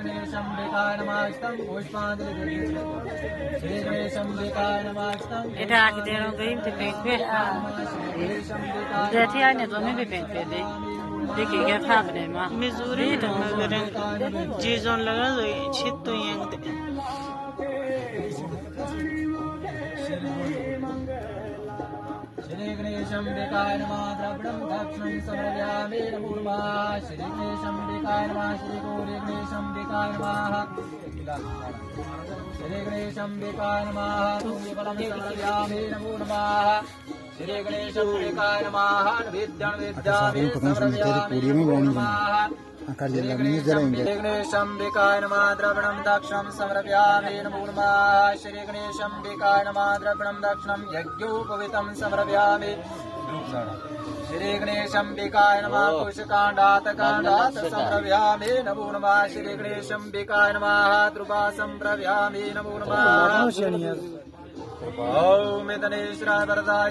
गणेशंबिकाय नमस्तं पुष्पांजलि श्री गणेशंबिकाय नमस्तं এটা আগে দেরো গইম তে পেপে যেটি আইনে জমি পেপে দে দেখি গে থাকবে মা मिजूरी तो मगर जीजन लगा लो छित तो यंग श्री गणेशंबिकाय नमः द्रविणं दक्षिणं समर्पयामि नमो नमः श्री गणेशंबिकाय नमः श्री गौरी गणेशंबिकाय नमः श्री गणेशंबिकाय नमः तुल्यफलं समर्पयामि नमो नमः श्री गणेशंबिकाय नमः विद्यां विद्यामि समर्पयामि नमो नमः श्री गणेशंबिकाय नमः द्रविणं दक्षिणं समर्पयामि नमो नमः श्री गणेशंबिकाय नमः द्रविणं दक्षिणं यज्ञोपवीतं समर्पयामि श्री गणेशंबिकाय नमः कुशकाण्डात् काण्डात् समर्पयामि नमो नमः श्री गणेशंबिकाय नमः ध्रुवा समर्पयामि नमो नमः ॐ मितनेश्वराय वरदाय